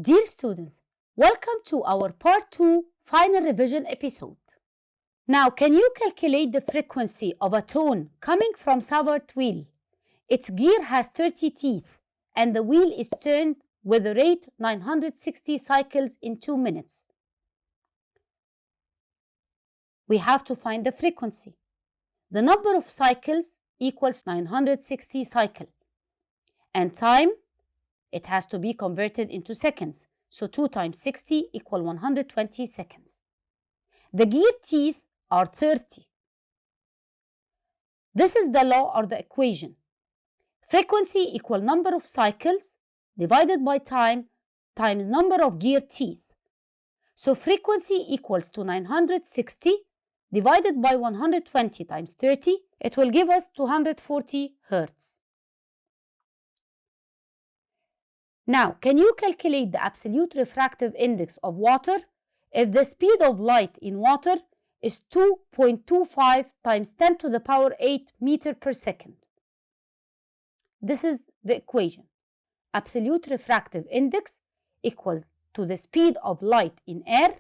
Dear students, welcome to our Part 2 final revision episode. Now, can you calculate the frequency of a tone coming from Savart wheel? Its gear has 30 teeth and the wheel is turned with a rate 960 cycles in 2 minutes. We have to find the frequency. The number of cycles equals 960 cycles. And time, it has to be converted into seconds. So 2 times 60 equal 120 seconds. The gear teeth are 30. This is the law or the equation. Frequency equal number of cycles divided by time times number of gear teeth. So frequency equals to 960 divided by 120 times 30. It will give us 240 Hertz. Now, can you calculate the absolute refractive index of water if the speed of light in water is 2.25 times 10 to the power 8 meter per second? This is the equation. Absolute refractive index equal to the speed of light in air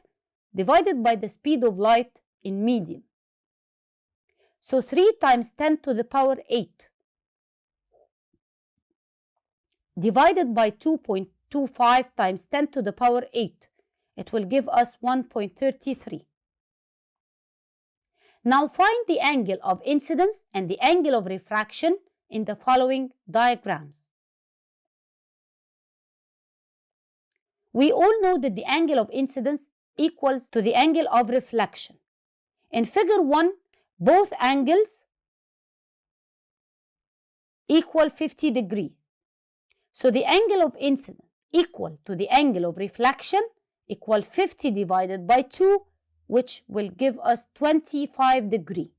divided by the speed of light in medium. So 3 times 10 to the power 8 divided by 2.25 times 10 to the power 8. It will give us 1.33. Now find the angle of incidence and the angle of refraction in the following diagrams. We all know that the angle of incidence equals to the angle of reflection. In figure 1, both angles equal 50 degrees. So the angle of incidence equal to the angle of reflection equal 50 divided by 2, which will give us 25 degrees.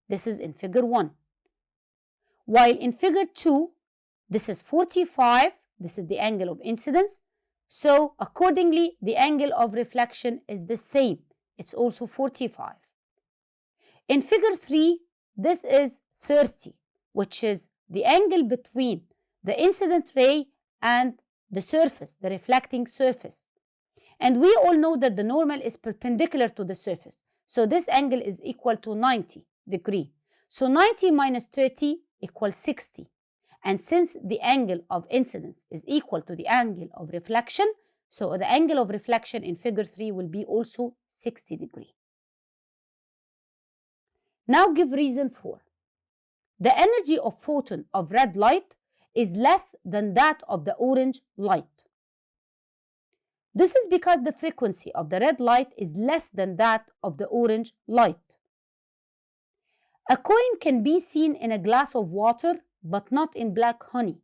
This is in figure 1. While in figure 2, this is 45, this is the angle of incidence. So accordingly, the angle of reflection is the same. It's also 45. In figure 3, this is 30, which is the angle between the incident ray and the surface, the reflecting surface. And we all know that the normal is perpendicular to the surface. So this angle is equal to 90 degrees. So 90 minus 30 equals 60. And since the angle of incidence is equal to the angle of reflection, so the angle of reflection in figure 3 will be also 60 degrees. Now give reason 4. The energy of photon of red light is less than that of the orange light. This is because the frequency of the red light is less than that of the orange light. A coin can be seen in a glass of water, but not in black honey.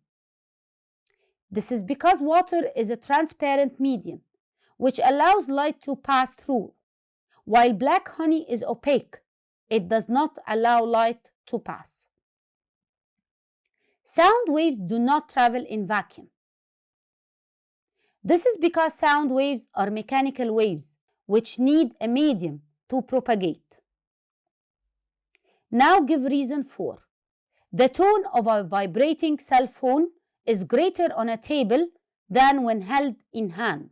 This is because water is a transparent medium, which allows light to pass through, while black honey is opaque. It does not allow light to pass. Sound waves do not travel in vacuum. This is because sound waves are mechanical waves, which need a medium to propagate. Now give reason 4. The tone of a vibrating cell phone is greater on a table than when held in hand.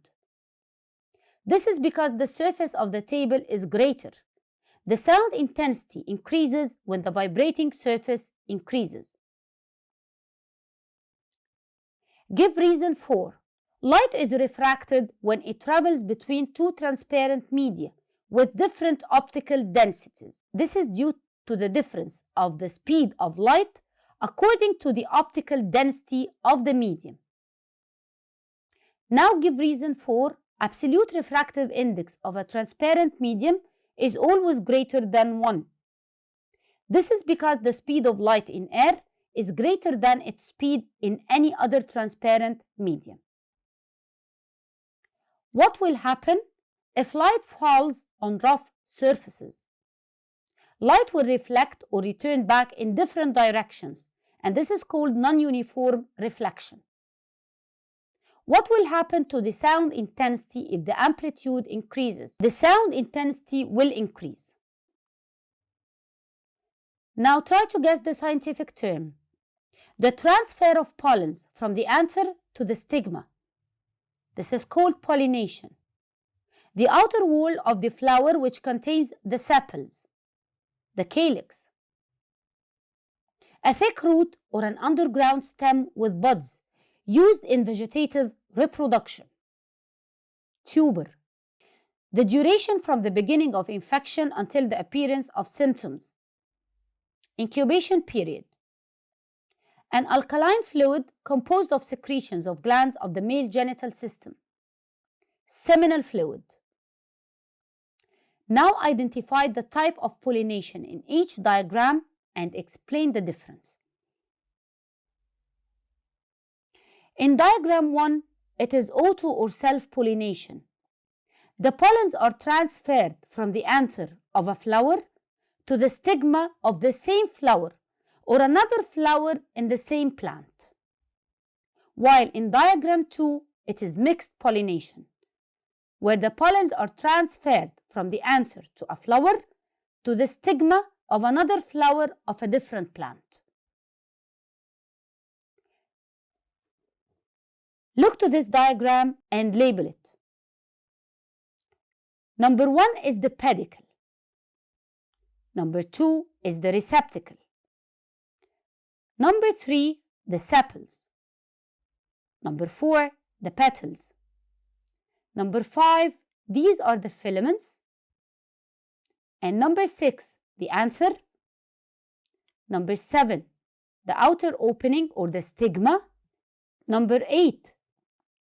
This is because the surface of the table is greater. The sound intensity increases when the vibrating surface increases. Give reason 4. Light is refracted when it travels between two transparent media with different optical densities. This is due to the difference of the speed of light according to the optical density of the medium. Now give reason 4. Absolute refractive index of a transparent medium is always greater than 1. This is because the speed of light in air is greater than its speed in any other transparent medium. What will happen if light falls on rough surfaces? Light will reflect or return back in different directions, and this is called non-uniform reflection. What will happen to the sound intensity if the amplitude increases? The sound intensity will increase. Now try to guess the scientific term. The transfer of pollens from the anther to the stigma. This is called pollination. The outer wall of the flower, which contains the sepals, the calyx. A thick root or an underground stem with buds used in vegetative reproduction. Tuber. The duration from the beginning of infection until the appearance of symptoms. Incubation period. An alkaline fluid composed of secretions of glands of the male genital system. Seminal fluid. Now identify the type of pollination in each diagram and explain the difference. In diagram 1, it is auto or self-pollination. The pollens are transferred from the anther of a flower to the stigma of the same flower or another flower in the same plant. While in diagram 2, it is mixed pollination, where the pollens are transferred from the anther to a flower to the stigma of another flower of a different plant. Look to this diagram and label it. Number 1 is the pedicle. Number 2 is the receptacle. Number 3, the sepals. Number 4, the petals. Number 5, these are the filaments. And number 6, the anther. Number 7, the outer opening or the stigma. Number 8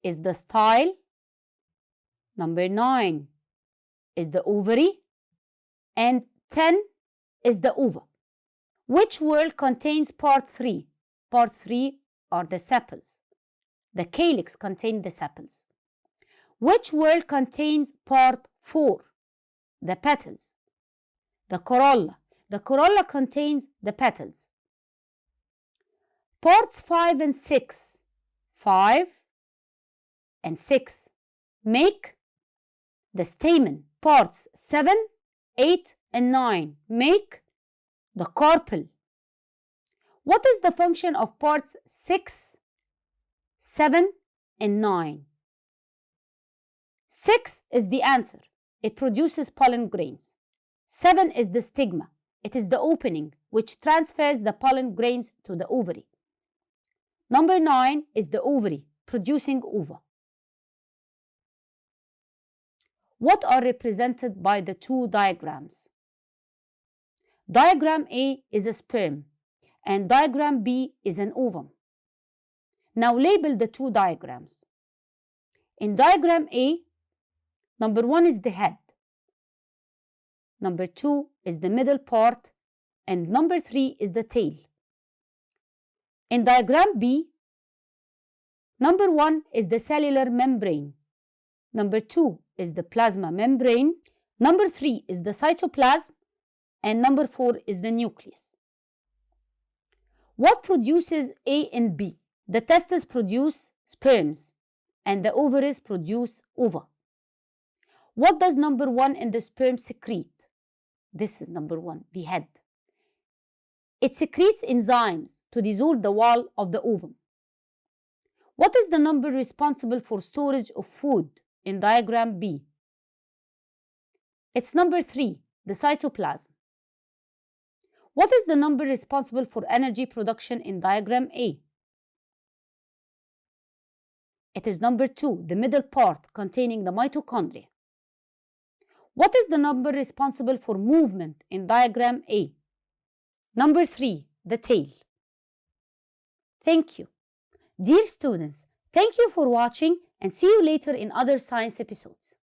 is the style. Number 9 is the ovary. And 10 is the ova. Which whorl contains part 3? Part 3 are the sepals. The calyx contains the sepals. Which whorl contains part 4? The petals. The corolla. The corolla contains the petals. Parts 5 and 6. 5 and 6 make the stamen. Parts 7, 8 and 9 make the carpel. What is the function of parts 6, 7 and 9? 6 is the anther. It produces pollen grains. 7 is the stigma. It is the opening which transfers the pollen grains to the ovary. Number 9 is the ovary producing ova. What are represented by the two diagrams? Diagram A is a sperm and diagram B is an ovum. Now label the two diagrams. In diagram A, number 1 is the head. Number 2 is the middle part and number 3 is the tail. In diagram B, number 1 is the cellular membrane. Number 2 is the plasma membrane. Number 3 is the cytoplasm. And number 4 is the nucleus. What produces A and B? The testes produce sperms and the ovaries produce ova. What does number 1 in the sperm secrete? This is number 1, the head. It secretes enzymes to dissolve the wall of the ovum. What is the number responsible for storage of food in diagram B? It's number 3, the cytoplasm. What is the number responsible for energy production in diagram A? It is number 2, the middle part containing the mitochondria. What is the number responsible for movement in diagram A? Number 3, the tail. Thank you. Dear students, thank you for watching and see you later in other science episodes.